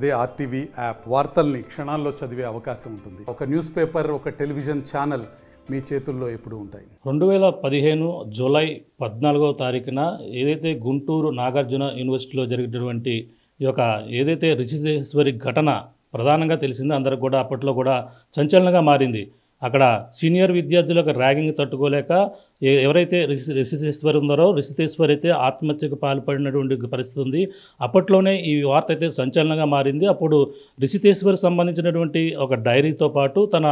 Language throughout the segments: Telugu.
అదే ఆర్టీవీ యాప్ వార్తల్ని క్షణాల్లో చదివే అవకాశం ఉంటుంది. ఒక న్యూస్ పేపర్, ఒక టెలివిజన్ ఛానల్ మీ చేతుల్లో ఎప్పుడూ ఉంటాయి. 2015 జూలై 14వ తారీఖున ఏదైతే గుంటూరు నాగార్జున యూనివర్సిటీలో జరిగినటువంటి ఈ యొక్క ఏదైతే రిషితేశ్వరి ఘటన ప్రధానంగా తెలిసిందో అందరికి కూడా అప్పట్లో కూడా సంచలనంగా మారింది. అక్కడ సీనియర్ విద్యార్థులకు ర్యాగింగ్ తట్టుకోలేక ఎవరైతే రిషితేశ్వరి ఉందో రిషితేశ్వరి అయితే ఆత్మహత్యకు పాల్పడినటువంటి పరిస్థితి ఉంది. అప్పట్లోనే ఈ వార్త అయితే సంచలనంగా మారింది. అప్పుడు రిషితేశ్వరి సంబంధించినటువంటి ఒక డైరీతో పాటు తన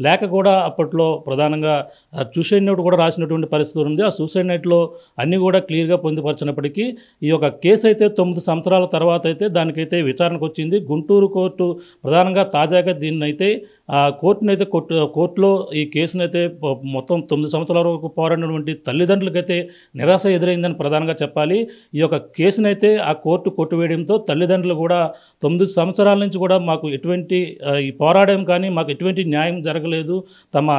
లేఖ కూడా అప్పట్లో ప్రధానంగా సూసైడ్ నోట్ కూడా రాసినటువంటి పరిస్థితి ఉంది. ఆ సూసైడ్ నోట్లో అన్నీ కూడా క్లియర్గా పొందుపరిచినప్పటికీ ఈ యొక్క కేసు అయితే 9 సంవత్సరాల తర్వాత అయితే దానికైతే విచారణకు వచ్చింది. గుంటూరు కోర్టు ప్రధానంగా తాజాగా దీన్ని అయితే కోర్టునైతే కోర్టులో ఈ కేసునైతే మొత్తం 9 సంవత్సరాల వరకు పోరాడినటువంటి తల్లిదండ్రులకైతే నిరాశ ఎదురైందని ప్రధానంగా చెప్పాలి. ఈ యొక్క కేసునైతే ఆ కోర్టు కొట్టివేయడంతో తల్లిదండ్రులు కూడా 9 సంవత్సరాల నుంచి కూడా మాకు ఎటువంటి ఈ పోరాటం కానీ మాకు ఎటువంటి న్యాయం జరగలేదు. తమ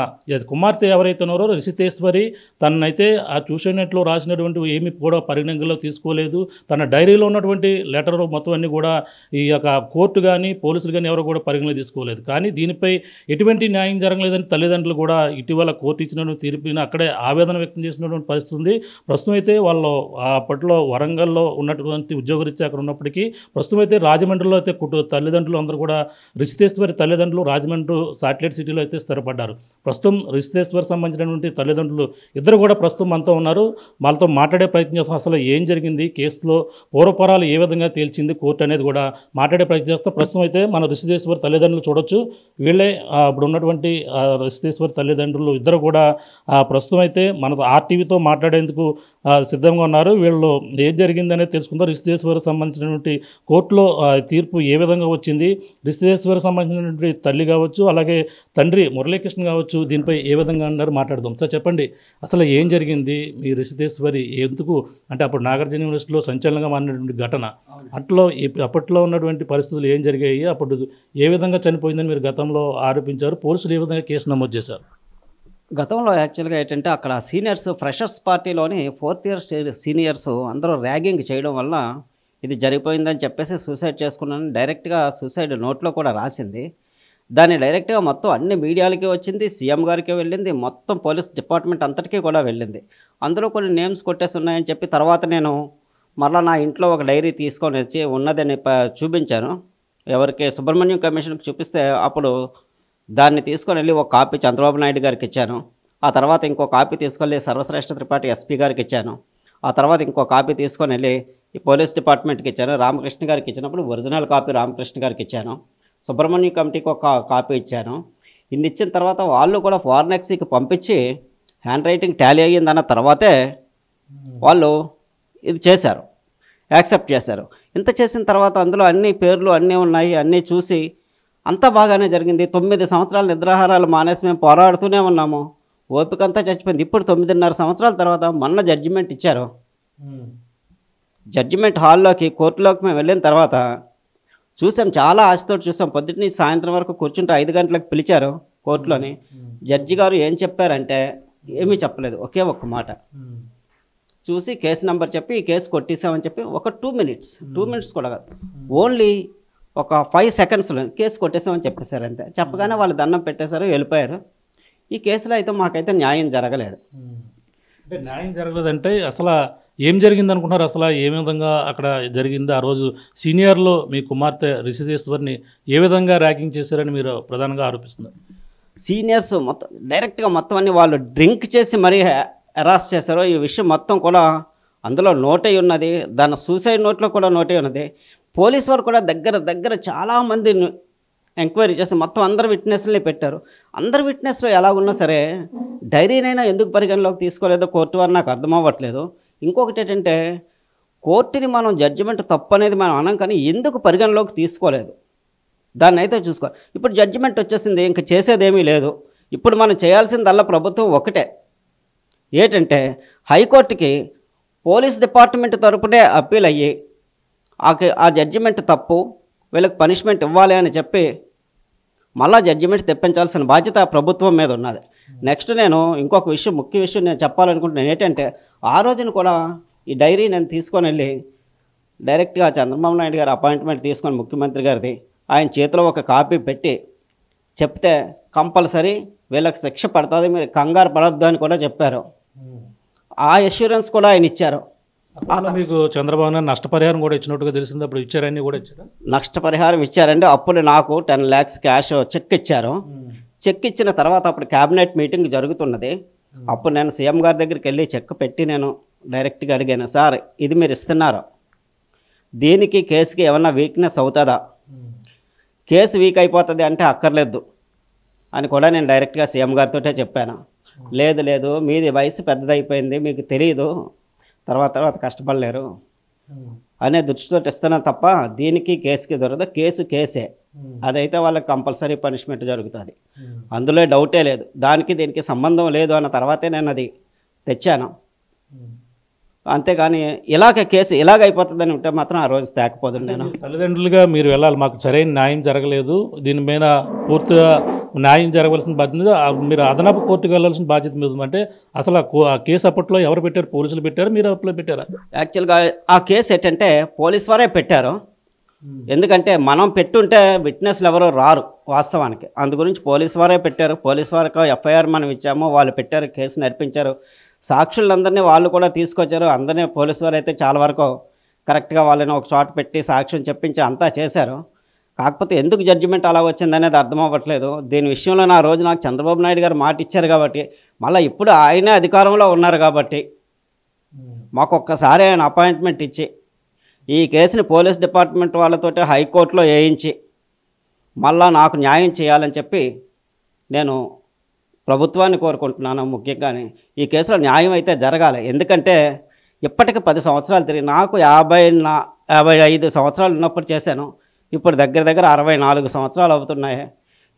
కుమార్తె ఎవరైతే ఉన్నారో రిషితేశ్వరి తననైతే ఆ సూసైడ్ రాసినటువంటి ఏమీ కూడా పరిగణనలో తీసుకోలేదు. తన డైరీలో ఉన్నటువంటి లెటర్ మొత్తం అన్ని కూడా ఈ యొక్క కోర్టు కానీ పోలీసులు కానీ ఎవరు కూడా పరిగణలో తీసుకోలేదు. కానీ దీనిపై ఎటువంటి న్యాయం జరగలేదని తల్లిదండ్రులు కూడా ఇటీవల కోర్టు ఇచ్చినటువంటి తీర్పుని అక్కడే ఆవేదన వ్యక్తం చేసినటువంటి పరిస్థితి ఉంది. ప్రస్తుతం అయితే వాళ్ళు అప్పట్లో వరంగల్లో ఉన్నటువంటి ఉద్యోగరీత్యా అక్కడ ఉన్నప్పటికీ ప్రస్తుతం అయితే రాజమండ్రిలో అయితే తల్లిదండ్రులు అందరూ కూడా రిషితేశ్వరి తల్లిదండ్రులు రాజమండ్రి శాటిలైట్ సిటీలో అయితే స్థిరపడ్డారు. ప్రస్తుతం రిషితేశ్వరి సంబంధించినటువంటి తల్లిదండ్రులు ఇద్దరు కూడా ప్రస్తుతం మనతో ఉన్నారు. వాళ్ళతో మాట్లాడే ప్రయత్నం చేస్తాం. అసలు ఏం జరిగింది, కేసులో పూర్వపరాలు ఏ విధంగా తేల్చింది కోర్టు అనేది కూడా మాట్లాడే ప్రయత్నం చేస్తాం. ప్రస్తుతం అయితే మన రిషితేశ్వరి తల్లిదండ్రులు చూడొచ్చు. వీళ్ళే ఇప్పుడు ఉన్నటువంటి రిషితేశ్వరి తల్లిదండ్రులు ఇద్దరు కూడా ప్రస్తుతం అయితే మన ఆర్టీవీతో మాట్లాడేందుకు సిద్ధంగా ఉన్నారు. వీళ్ళు ఏం జరిగిందనేది తెలుసుకుందాం. రిషితేశ్వరికి సంబంధించినటువంటి కోర్టులో తీర్పు ఏ విధంగా వచ్చింది, రిషితేశ్వరికి సంబంధించినటువంటి తల్లి కావచ్చు, అలాగే తండ్రి మురళీకృష్ణ కావచ్చు, దీనిపై ఏ విధంగా అన్నారు మాట్లాడదాం. సార్ చెప్పండి, అసలు ఏం జరిగింది? మీ రిషితేశ్వరి ఎందుకు అంటే అప్పుడు నాగార్జున యూనివర్సిటీలో సంచలనంగా మారినటువంటి ఘటన, అప్పట్లో ఉన్నటువంటి పరిస్థితులు ఏం జరిగాయి, అప్పుడు ఏ విధంగా చనిపోయిందని మీరు గతంలో ఆరోపించారు, పోలీసులు ఏ విధంగా కేసు నమోదు చేశారు? గతంలో యాక్చువల్గా ఏంటంటే అక్కడ సీనియర్స్ ఫ్రెషర్స్ పార్టీలోని 4th ఇయర్ సీనియర్స్ అందరూ ర్యాగింగ్ చేయడం వల్ల ఇది జరిగిపోయిందని చెప్పేసి సూసైడ్ చేసుకున్నాను డైరెక్ట్గా సూసైడ్ నోట్లో కూడా రాసింది. దాన్ని డైరెక్ట్గా మొత్తం అన్ని మీడియాలకి వచ్చింది, సీఎం గారికి వెళ్ళింది, మొత్తం పోలీస్ డిపార్ట్మెంట్ అంతటికీ కూడా వెళ్ళింది. అందులో కొన్ని నేమ్స్ కొట్టేసి ఉన్నాయని చెప్పి తర్వాత నేను మరలా నా ఇంట్లో ఒక డైరీ తీసుకొని వచ్చి ఉన్నదని చూపించాను. ఎవరికి సుబ్రహ్మణ్యం కమిషన్కి చూపిస్తే అప్పుడు దాన్ని తీసుకొని వెళ్ళి ఒక కాపీ చంద్రబాబు నాయుడు గారికి ఇచ్చాను. ఆ తర్వాత ఇంకో కాపీ తీసుకెళ్ళి సర్వశ్రేష్ఠ త్రిపాఠి ఎస్పీ గారికి ఇచ్చాను. ఆ తర్వాత ఇంకో కాపీ తీసుకొని వెళ్ళి ఈ పోలీస్ డిపార్ట్మెంట్కి ఇచ్చాను. రామకృష్ణ గారికి ఇచ్చినప్పుడు ఒరిజినల్ కాపీ రామకృష్ణ గారికి ఇచ్చాను. సుబ్రహ్మణ్యం కమిటీకి ఒక కాపీ ఇచ్చాను. ఇన్ని ఇచ్చిన తర్వాత వాళ్ళు కూడా ఫారెన్సిక్కి పంపించి హ్యాండ్ రైటింగ్ టాలీ అయ్యిందన్న తర్వాతే వాళ్ళు ఇది చేశారు, యాక్సెప్ట్ చేశారు. ఇంత చేసిన తర్వాత అందులో అన్ని పేర్లు అన్నీ ఉన్నాయి, అన్నీ చూసి అంతా బాగానే జరిగింది. 9 సంవత్సరాలు నిద్రాహారాలు మానేసి మేము పోరాడుతూనే ఉన్నాము. ఓపిక అంతా చచ్చిపోయింది. ఇప్పుడు 9.5 సంవత్సరాల తర్వాత మొన్న జడ్జిమెంట్ ఇచ్చారు. జడ్జిమెంట్ హాల్లోకి కోర్టులోకి మేము వెళ్ళిన తర్వాత చూసాం, చాలా ఆశతో చూసాం. పొద్దుటి నుంచి సాయంత్రం వరకు కూర్చుంటే 5 గంటలకు పిలిచారు కోర్టులోని. జడ్జి గారు ఏం చెప్పారంటే ఏమీ చెప్పలేదు, ఒకే ఒక్క మాట చూసి కేసు నెంబర్ చెప్పి ఈ కేసు కొట్టేసామని చెప్పి ఒక 2 మినిట్స్ కూడా కాదు, ఓన్లీ ఒక 5 సెకండ్స్లో కేసు కొట్టేసామని చెప్పేశారు అంతే. చెప్పగానే వాళ్ళు దండం పెట్టేశారు, వెళ్ళిపోయారు. ఈ కేసులో అయితే మాకైతే న్యాయం జరగలేదు. అంటే న్యాయం జరగలేదంటే అసలు ఏం జరిగింది అనుకుంటున్నారు? అసలు ఏ విధంగా అక్కడ జరిగింది? ఆ రోజు సీనియర్లో మీ కుమార్తె రిషితేశ్వరిని ఏ విధంగా ర్యాగింగ్ చేశారని మీరు ప్రధానంగా ఆరోపిస్తున్నారు? సీనియర్స్ మొత్తం డైరెక్ట్గా మొత్తం అన్ని వాళ్ళు డ్రింక్ చేసి మరీ హెరాస్ చేశారు. ఈ విషయం మొత్తం కూడా అందులో నోట్ అయి ఉన్నది, దాని సూసైడ్ నోట్లో కూడా నోట్ అయి ఉన్నది. పోలీసు వారు కూడా దగ్గర చాలామంది ఎంక్వైరీ చేసి మొత్తం అందరు విట్నెస్లే పెట్టారు. అందరు విట్నెస్లో ఎలాగున్నా సరే డైరీనైనా ఎందుకు పరిగణలోకి తీసుకోలేదో కోర్టు వారు నాకు అర్థం అవ్వట్లేదు. ఇంకొకటి ఏంటంటే కోర్టుని మనం జడ్జిమెంట్ తప్పు అనేది మనం అనం, కానీ ఎందుకు పరిగణలోకి తీసుకోలేదు దాన్ని అయితే చూసుకోవాలి. ఇప్పుడు జడ్జిమెంట్ వచ్చేసింది, ఇంక చేసేదేమీ లేదు. ఇప్పుడు మనం చేయాల్సిందల్లా ప్రభుత్వం ఒకటే, ఏంటంటే హైకోర్టుకి పోలీస్ డిపార్ట్మెంట్ తరపునే అప్పీల్ అయ్యి ఆ జడ్జిమెంట్ తప్పు, వీళ్ళకి పనిష్మెంట్ ఇవ్వాలి అని చెప్పి మళ్ళా జడ్జిమెంట్ తెప్పించాల్సిన బాధ్యత ప్రభుత్వం మీద ఉన్నది. నెక్స్ట్ నేను ఇంకొక విషయం, ముఖ్య విషయం నేను చెప్పాలనుకుంటున్నాను ఏంటంటే ఆ రోజున కూడా ఈ డైరీ నేను తీసుకొని వెళ్ళి డైరెక్ట్గా చంద్రబాబు నాయుడు గారు అపాయింట్మెంట్ తీసుకొని ముఖ్యమంత్రి గారిది ఆయన చేతిలో ఒక కాపీ పెట్టి చెప్తే కంపల్సరీ వీళ్ళకి శిక్ష పడుతుంది, మీరు కంగారు పడొద్దు అని కూడా చెప్పారు. ఆ అష్యూరెన్స్ కూడా ఆయన ఇచ్చారు. అలా మీకు చంద్రబాబు నాయుడు నష్టపరిహారం కూడా ఇచ్చినట్టుగా తెలిసింది, అప్పుడు ఇచ్చారని కూడా ఇచ్చారు. నష్టపరిహారం ఇచ్చారండి. అప్పుడు నాకు 10 lakhs క్యాష్ చెక్ ఇచ్చారు. చెక్ ఇచ్చిన తర్వాత అప్పుడు క్యాబినెట్ మీటింగ్ జరుగుతున్నది. అప్పుడు నేను సీఎం గారి దగ్గరికి వెళ్ళి చెక్ పెట్టి నేను డైరెక్ట్గా అడిగాను, సార్ ఇది మీరు ఇస్తున్నారు, దీనికి కేసుకి ఏమన్నా వీక్నెస్ అవుతుందా, కేసు వీక్ అయిపోతుంది అంటే అక్కర్లేదు అని కూడా నేను డైరెక్ట్గా సీఎం గారితో చెప్పాను. లేదు మీది వయసు పెద్దదైపోయింది, మీకు తెలియదు, తర్వాత కష్టపడలేరు అనే దృష్టితో ఇస్తున్నాను తప్ప దీనికి కేసుకి దొరకదు, కేసు కేసే, అదైతే వాళ్ళకి కంపల్సరీ పనిష్మెంట్ జరుగుతుంది, అందులో డౌటే లేదు, దానికి దీనికి సంబంధం లేదు అన్న తర్వాతే నేను అది తెచ్చాను. అంతేగాని కేసు ఇలాగైపోతుందని ఉంటే మాత్రం ఆ రోజు తేకపోదు. నేను తల్లిదండ్రులుగా మీరు వెళ్ళాలి, మాకు సరైన న్యాయం జరగలేదు, దీని మీద పూర్తిగా న్యాయం జరగవలసిన బాధ్యత, మీరు అదనపు కోర్టుకు వెళ్ళాల్సిన బాధ్యత మీద ఉందంటే అసలు ఆ కేసు అప్పట్లో ఎవరు పెట్టారు? పోలీసులు పెట్టారు, మీరు అప్పట్లో పెట్టారా? యాక్చువల్గా ఆ కేసు ఏంటంటే పోలీస్ వారే పెట్టారు. ఎందుకంటే మనం పెట్టుంటే విట్నెస్లు ఎవరో రారు వాస్తవానికి, అందు గురించి పోలీస్ వారే పెట్టారు. పోలీస్ వారికి ఎఫ్ఐఆర్ మనం ఇచ్చాము, వాళ్ళు పెట్టారు, కేసు నడిపించారు, సాక్షులందరినీ వాళ్ళు కూడా తీసుకొచ్చారు. అందరినీ పోలీసు వారు అయితే చాలా వరకు కరెక్ట్గా వాళ్ళని ఒక చోట పెట్టి సాక్ష్యం చెప్పించి అంతా చేశారు. కాకపోతే ఎందుకు జడ్జిమెంట్ అలా వచ్చిందనేది అర్థం అవ్వట్లేదు. దీని విషయంలో నా రోజు నాకు చంద్రబాబు నాయుడు గారు మాట ఇచ్చారు కాబట్టి, మళ్ళీ ఇప్పుడు ఆయనే అధికారంలో ఉన్నారు కాబట్టి మాకు ఒక్కసారి ఆయన అపాయింట్మెంట్ ఇచ్చి ఈ కేసుని పోలీస్ డిపార్ట్మెంట్ వాళ్ళతోటి హైకోర్టులో వేయించి మళ్ళా నాకు న్యాయం చేయాలని చెప్పి నేను ప్రభుత్వాన్ని కోరుకుంటున్నాను. ముఖ్యంగానే ఈ కేసులో న్యాయం అయితే జరగాలి. ఎందుకంటే ఇప్పటికి 10 సంవత్సరాలు తిరిగి, నాకు 55 సంవత్సరాలు ఉన్నప్పుడు చేశాను, ఇప్పుడు దగ్గర 64 సంవత్సరాలు అవుతున్నాయి.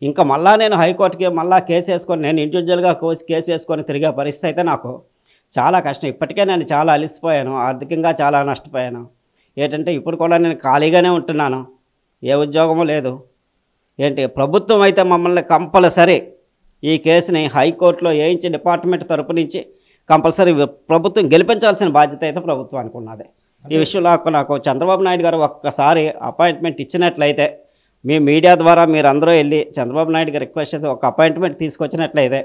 ఇంకా మళ్ళా నేను హైకోర్టుకి మళ్ళా కేసు వేసుకొని నేను ఇండివిజువల్గా కేసు వేసుకొని తిరిగే పరిస్థితి అయితే నాకు చాలా కష్టం. ఇప్పటికే నేను చాలా అలిసిపోయాను, ఆర్థికంగా చాలా నష్టపోయాను. ఏంటంటే ఇప్పుడు కూడా నేను ఖాళీగానే ఉంటున్నాను, ఏ ఉద్యోగము లేదు. ప్రభుత్వం అయితే మమ్మల్ని కంపల్సరీ ఈ కేసుని హైకోర్టులో వేయించి డిపార్ట్మెంట్ తరపు నుంచి కంపల్సరీ ప్రభుత్వం గెలిపించాల్సిన బాధ్యత అయితే ప్రభుత్వానికి ఉన్నది. ఈ విషయంలో నాకు చంద్రబాబు నాయుడు గారు ఒక్కసారి అపాయింట్మెంట్ ఇచ్చినట్లయితే, మీ మీడియా ద్వారా మీరు అందరూ వెళ్ళి చంద్రబాబు నాయుడు గారు రిక్వెస్ట్ చేసి ఒక అపాయింట్మెంట్ తీసుకొచ్చినట్లయితే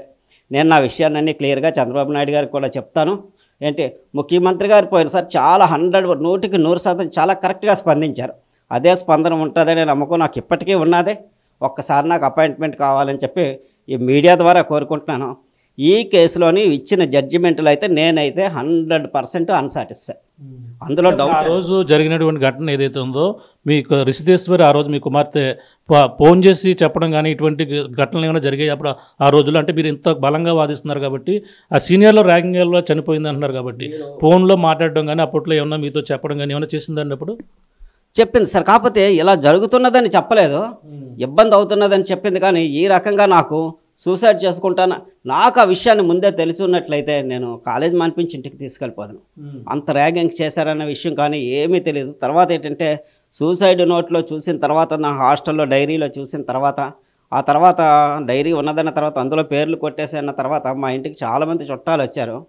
నేను నా విషయాన్ని క్లియర్గా చంద్రబాబు నాయుడు గారికి కూడా చెప్తాను. ముఖ్యమంత్రి గారు పోయినసారి చాలా 100% చాలా కరెక్ట్గా స్పందించారు. అదే స్పందన ఉంటుందనే నమ్మకం నాకు ఇప్పటికీ ఉన్నదే. ఒక్కసారి నాకు అపాయింట్మెంట్ కావాలని చెప్పి ఈ మీడియా ద్వారా కోరుకుంటున్నాను. ఈ కేసులోని ఇచ్చిన జడ్జిమెంట్లు అయితే నేనైతే 100% అన్సాటిస్ఫై, అందులో డౌట్. ఆ రోజు జరిగినటువంటి ఘటన ఏదైతే ఉందో, మీకు రిషితేశ్వరి ఆ రోజు మీ కుమార్తె ఫోన్ చేసి చెప్పడం కానీ ఇటువంటి ఘటనలు ఏమైనా జరిగాయి అప్పుడు ఆ రోజుల్లో? అంటే మీరు ఇంత బలంగా వాదిస్తున్నారు కాబట్టి, ఆ సీనియర్లో ర్యాగింగ్లో చనిపోయింది అంటున్నారు కాబట్టి, ఫోన్లో మాట్లాడడం కానీ అప్పట్లో ఏమన్నా మీతో చెప్పడం కానీ ఏమైనా చేసిందండి? అప్పుడు చెప్పింది సార్, కాకపోతే ఇలా జరుగుతున్నదని చెప్పలేదు, ఇబ్బంది అవుతున్నదని చెప్పింది. కానీ ఈ రకంగా నాకు సూసైడ్ చేసుకుంటాను, నాకు ఆ విషయాన్ని ముందే తెలిసి ఉన్నట్లయితే నేను కాలేజ్ మానిపించి ఇంటికి తీసుకెళ్ళిపోదును. అంత ర్యాగింగ్ చేశారన్న విషయం కానీ ఏమీ తెలియదు. తర్వాత ఏంటంటే సూసైడ్ నోట్లో చూసిన తర్వాత, నా హాస్టల్లో డైరీలో చూసిన తర్వాత, ఆ తర్వాత డైరీ ఉన్నదన్న తర్వాత అందులో పేర్లు కొట్టేసి అన్న తర్వాత మా ఇంటికి చాలామంది చుట్టాలు వచ్చారు.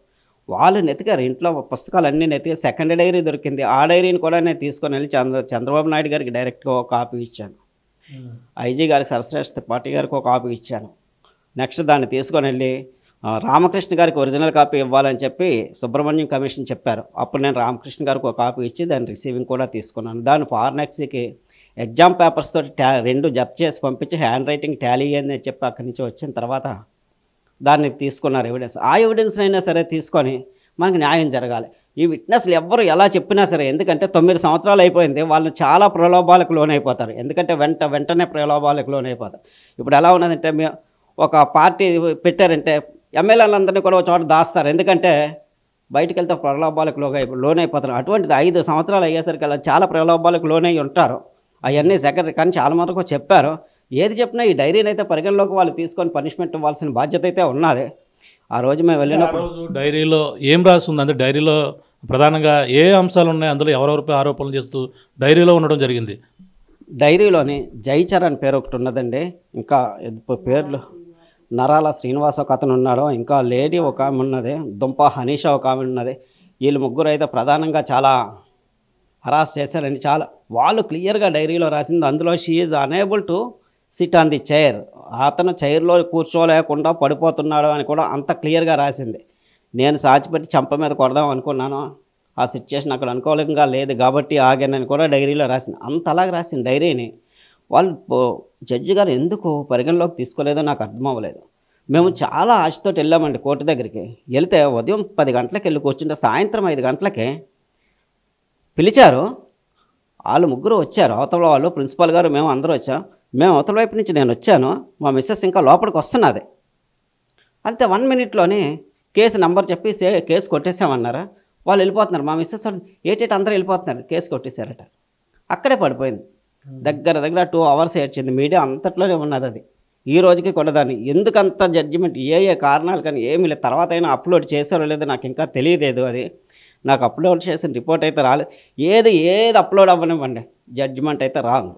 వాళ్ళు నెతికారు, ఇంట్లో పుస్తకాలు అన్నీ సెకండ్ డైరీ దొరికింది. ఆ డైరీని కూడా నేను తీసుకొని వెళ్ళి చంద్రబాబు నాయుడు గారికి డైరెక్ట్గా ఒక కాపీ ఇచ్చాను, ఐజీ గారికి సర్వశ్రేష్ఠ పార్టీ గారికి ఒక కాపీ ఇచ్చాను. నెక్స్ట్ దాన్ని తీసుకొని వెళ్ళి రామకృష్ణ గారికి ఒరిజినల్ కాపీ ఇవ్వాలని చెప్పి సుబ్రహ్మణ్యం కమిషన్ చెప్పారు. అప్పుడు నేను రామకృష్ణ గారికి ఒక కాపీ ఇచ్చి దాన్ని రిసీవింగ్ కూడా తీసుకున్నాను. దాన్ని ఫారెన్సిక్కి ఎగ్జామ్ పేపర్స్ తోటి 2 జత చేసి పంపించి హ్యాండ్ రైటింగ్ టాలీ అయ్యింది అని చెప్పి అక్కడి నుంచి వచ్చిన తర్వాత దాన్ని తీసుకున్నారు ఎవిడెన్స్. ఆ ఎవిడెన్స్ అయినా సరే తీసుకొని మనకి న్యాయం జరగాలి. ఈ విట్నెస్లు ఎవ్వరు ఎలా చెప్పినా సరే, ఎందుకంటే 9 సంవత్సరాలు అయిపోయింది, వాళ్ళు చాలా ప్రలోభాలకు లోనైపోతారు. ఎందుకంటే వెంటనే ప్రలోభాలకు లోనైపోతారు. ఇప్పుడు ఎలా ఉన్నదంటే, ఒక పార్టీ పెట్టారంటే ఎమ్మెల్యేలందరినీ కూడా ఒక చోట దాస్తారు, ఎందుకంటే బయటికి వెళ్తే ప్రలోభాలకు లోనైపోతారు. అటువంటిది 5 సంవత్సరాలు అయ్యేసరికి అలా చాలా ప్రలోభాలకు లోనై ఉంటారు. అవన్నీ సెక్రటరీ కానీ చాలా వరకు చెప్పారు. ఏది చెప్పినా ఈ డైరీని అయితే పరిగణలోకి వాళ్ళు తీసుకొని పనిష్మెంట్ ఇవ్వాల్సిన బాధ్యత అయితే ఉన్నది. ఆ రోజు మేము వెళ్ళినప్పుడు డైరీలో ఏం రాస్తుంది అంటే, డైరీలో ప్రధానంగా ఏ అంశాలు ఉన్నాయి, అందులో ఎవరెవరిపై ఆరోపణలు చేస్తూ డైరీలో ఉండడం జరిగింది? డైరీలోని జైచరణ్ పేరు ఒకటి ఉన్నదండి, ఇంకా పేర్లు నరాల శ్రీనివాస్ ఒక అతను ఉన్నాడు, ఇంకా లేడీ ఒక ఆమె ఉన్నది, దుంప హనీషా ఒక ఆమె ఉన్నది. వీళ్ళు ముగ్గురు అయితే ప్రధానంగా చాలా హరాస్ చేశారని చాలా వాళ్ళు క్లియర్గా డైరీలో రాసింది. అందులో she is unable to SIT on the chair, అతను చైర్లో కూర్చోలేకుండా పడిపోతున్నాడు అని కూడా అంత క్లియర్గా రాసింది. నేను సాచిపెట్టి చంప మీద కొడదాం అనుకున్నాను, ఆ సిచ్యుయేషన్ అక్కడ అనుకూలంగా లేదు కాబట్టి ఆగానని కూడా డైరీలో రాసింది. అంతలాగా రాసింది డైరీని. వాళ్ళు జడ్జి గారు ఎందుకు పరిగణలోకి తీసుకోలేదో నాకు అర్థం అవ్వలేదు. మేము చాలా ఆశతో వెళ్ళామండి కోర్టు దగ్గరికి. వెళ్తే ఉదయం 10 గంటలకు వెళ్ళి కూర్చుంటే సాయంత్రం 5 గంటలకే పిలిచారు. వాళ్ళు ముగ్గురు వచ్చారు, అవతల వాళ్ళు, ప్రిన్సిపాల్ గారు, మేము అందరూ వచ్చాం. మేము అవతల వైపు నుంచి నేను వచ్చాను, మా మిస్సెస్ ఇంకా లోపలికి వస్తున్నది. అంతే 1 మినిట్లోనే కేసు నెంబర్ చెప్పి కేసు కొట్టేసామన్నారా. వాళ్ళు వెళ్ళిపోతున్నారు. మా మిస్సెస్ ఏటేటి అందరూ వెళ్ళిపోతున్నారు, కేసు కొట్టేశారట. అక్కడే పడిపోయింది. దగ్గర 2 అవర్స్ ఏడ్చింది. మీడియా అంతట్లోనే ఉన్నది అది. ఈ రోజుకి కూడా దాన్ని ఎందుకంత జడ్జిమెంట్ ఏ కారణాలు కానీ ఏమీ లేదు. తర్వాత అయినా అప్లోడ్ చేశారో లేదో నాకు ఇంకా తెలియలేదు. అది నాకు అప్లోడ్ చేసిన రిపోర్ట్ అయితే రాలేదు. ఏది అప్లోడ్ అవ్వనివ్వండి, జడ్జిమెంట్ అయితే రాంగ్.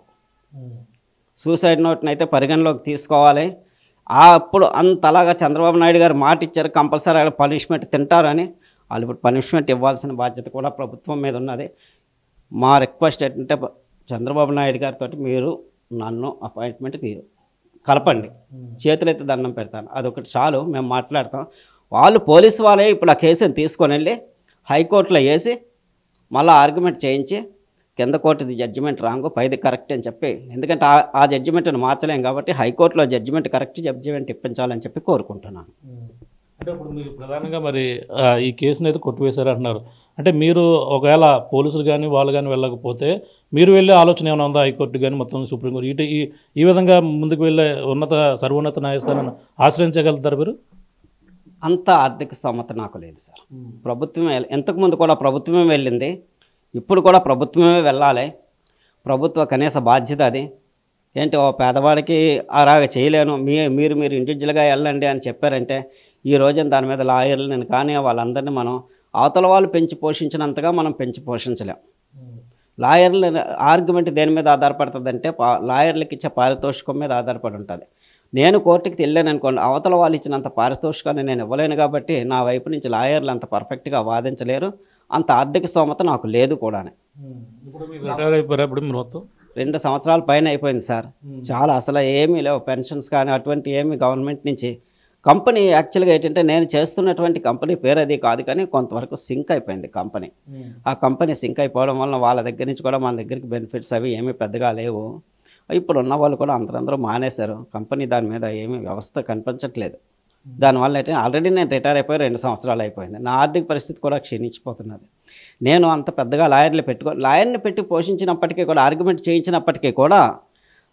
సూసైడ్ నోట్ని అయితే పరిగణలోకి తీసుకోవాలి. అప్పుడు అంతలాగా చంద్రబాబు నాయుడు గారు మాట ఇచ్చారు, కంపల్సరీ వాళ్ళు పనిష్మెంట్ తింటారని. వాళ్ళు ఇప్పుడు పనిష్మెంట్ ఇవ్వాల్సిన బాధ్యత కూడా ప్రభుత్వం మీద ఉన్నది. మా రిక్వెస్ట్ ఏంటంటే చంద్రబాబు నాయుడు గారితో మీరు నన్ను అపాయింట్మెంట్ కలపండి, చేతులైతే దండం పెడతాను, అదొకటి చాలు, మేము మాట్లాడతాం. వాళ్ళు పోలీసు వాళ్ళే ఇప్పుడు ఆ కేసుని తీసుకొని వెళ్ళి హైకోర్టులో వేసి మళ్ళీ ఆర్గ్యుమెంట్ చేయించి కింద కోర్టుది జడ్జిమెంట్ రాంగు, పైది కరెక్ట్ అని చెప్పి, ఎందుకంటే ఆ జడ్జిమెంట్ని మార్చలేం కాబట్టి హైకోర్టులో జడ్జిమెంట్ కరెక్ట్ జడ్జిమెంట్ ఇప్పించాలని చెప్పి కోరుకుంటున్నాను. అంటే ఇప్పుడు మీరు ప్రధానంగా మరి ఈ కేసును అయితే కొట్టివేశారు అంటున్నారు. అంటే మీరు ఒకవేళ పోలీసులు కానీ వాళ్ళు కానీ వెళ్ళకపోతే మీరు వెళ్ళే ఆలోచన ఏమైనా ఉందా? హైకోర్టు కానీ మొత్తం సుప్రీంకోర్టు ఈ విధంగా ముందుకు వెళ్ళే సర్వోన్నత న్యాయస్థానాన్ని ఆశ్రయించగలుగుతారు మీరు? అంత ఆర్థిక స్తోమత నాకు లేదు సార్. ప్రభుత్వమే ఇంతకుముందు కూడా ప్రభుత్వమే వెళ్ళింది, ఇప్పుడు కూడా ప్రభుత్వమే వెళ్ళాలి. ప్రభుత్వ కనీస బాధ్యత అది. ఏంటి ఓ పేదవాడికి అలాగ చేయలేను, మీరు ఇండివిజువల్గా వెళ్ళండి అని చెప్పారంటే ఈ రోజున దాని మీద లాయర్లు నేను కానీ వాళ్ళందరినీ మనం అవతల వాళ్ళు పెంచి పోషించినంతగా మనం పెంచి పోషించలేం. లాయర్లు ఆర్గ్యుమెంట్ దేని మీద ఆధారపడుతుందంటే లాయర్లకు ఇచ్చే పారితోషికం మీద ఆధారపడి ఉంటుంది. నేను కోర్టుకి వెళ్ళాను అనుకోండి, అవతల వాళ్ళు ఇచ్చినంత పారితోషికాన్ని నేను ఇవ్వలేను కాబట్టి నా వైపు నుంచి లాయర్లు అంత పర్ఫెక్ట్గా వాదించలేరు. అంత ఆర్థిక స్తోమత నాకు లేదు కూడా. ఇప్పుడు మీరు రిటైర్ అయిపోయారు, ఇప్పుడు మీరు మొత్తం 2 సంవత్సరాల పైన అయిపోయింది సార్. చాలా అసలు ఏమీ లేవు, పెన్షన్స్ కానీ అటువంటి ఏమి గవర్నమెంట్ నుంచి. కంపెనీ యాక్చువల్గా ఏంటంటే నేను చేస్తున్నటువంటి కంపెనీ పేరు అది కాదు, కానీ కొంతవరకు సింక్ అయిపోయింది కంపెనీ. ఆ కంపెనీ సింక్ అయిపోవడం వల్ల వాళ్ళ దగ్గర నుంచి కూడా మన దగ్గరికి బెనిఫిట్స్ అవి ఏమీ పెద్దగా లేవు. ఇప్పుడు ఉన్న వాళ్ళు కూడా అందరూ మానేశారు. కంపెనీ దాని మీద ఏమీ వ్యవస్థ కనిపించట్లేదు. దానివల్ల అయితే ఆల్రెడీ నేను రిటైర్ అయిపోయి 2 సంవత్సరాలు అయిపోయింది. నా ఆర్థిక పరిస్థితి కూడా క్షీణించిపోతున్నది. నేను అంత పెద్దగా లాయర్ని పెట్టి పోషించినప్పటికీ కూడా, ఆర్గ్యుమెంట్ చేయించినప్పటికీ కూడా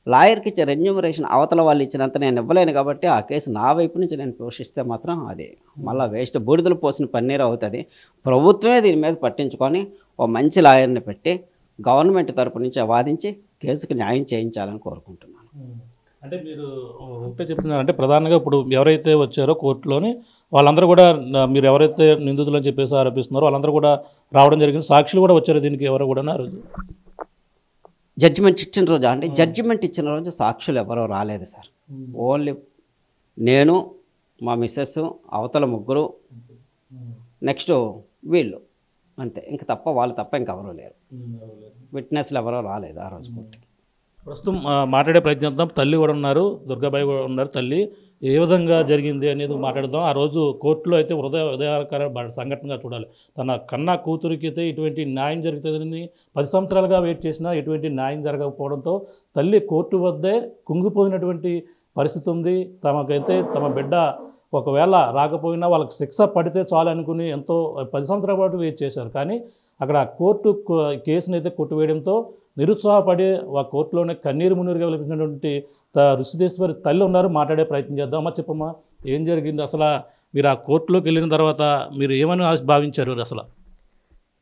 లాయర్కి ఇచ్చే రెన్యూమరేషన్ అవతల వాళ్ళు ఇచ్చినంత నేను ఇవ్వలేను కాబట్టి ఆ కేసు నా వైపు నుంచి నేను పోషిస్తే మాత్రం అది మళ్ళీ వేస్ట్, బూడిదలు పోసిన పన్నీరు అవుతుంది. ప్రభుత్వమే దీని మీద పట్టించుకొని ఓ మంచి లాయర్ని పెట్టి గవర్నమెంట్ తరపు నుంచి వాదించి కేసుకి న్యాయం చేయించాలని కోరుకుంటున్నాను. అంటే మీరు ఒకటే చెప్తున్నారంటే ప్రధానంగా ఇప్పుడు ఎవరైతే వచ్చారో కోర్టులోని వాళ్ళందరూ కూడా మీరు ఎవరైతే నిందితులు అని చెప్పేసి ఆరోపిస్తున్నారో వాళ్ళందరూ కూడా రావడం జరిగింది. సాక్షులు కూడా వచ్చారు దీనికి, ఎవరో కూడా ఆ రోజు జడ్జిమెంట్ ఇచ్చిన రోజు అంటే జడ్జిమెంట్ ఇచ్చిన రోజు సాక్షులు ఎవరో రాలేదు సార్. ఓన్లీ నేను, మా మిస్సెస్, అవతల ముగ్గురు, నెక్స్ట్ వీళ్ళు, అంతే. ఇంక వాళ్ళు తప్ప ఇంకెవరూ లేరు. విట్నెస్లు ఎవరో రాలేదు ఆ రోజు కోర్టుకి. ప్రస్తుతం మాట్లాడే ప్రయత్నిద్దాం. తల్లి కూడా ఉన్నారు, దుర్గాబాయి కూడా ఉన్నారు. తల్లి ఏ విధంగా జరిగింది అనేది మాట్లాడదాం. ఆ రోజు కోర్టులో అయితే హృదయకర సంఘటనగా చూడాలి. తన కన్నా కూతురికి అయితే ఇటువంటి న్యాయం జరుగుతుందని 10 సంవత్సరాలుగా వెయిట్ చేసినా ఎటువంటి న్యాయం జరగకపోవడంతో తల్లి కోర్టు వద్దే కుంగిపోయినటువంటి పరిస్థితి ఉంది. తమకైతే తమ బిడ్డ ఒకవేళ రాకపోయినా వాళ్ళకి శిక్ష పడితే చాలు అనుకుని ఎంతో 10 సంవత్సరాల పాటు వెయిట్ చేశారు. కానీ అక్కడ కోర్టు కేసును అయితే కొట్టివేయడంతో నిరుత్సాహపడి ఆ కోర్టులోనే కన్నీరు మున్నీరుగా వెలిపించినటువంటి రుషిదేశ్వరి తల్లి ఉన్నారు. మాట్లాడే ప్రయత్నం చేద్దాం. అమ్మ చెప్పమ్మా, ఏం జరిగింది అసలు? మీరు ఆ కోర్టులోకి వెళ్ళిన తర్వాత మీరు ఏమని భావించారు? అసలు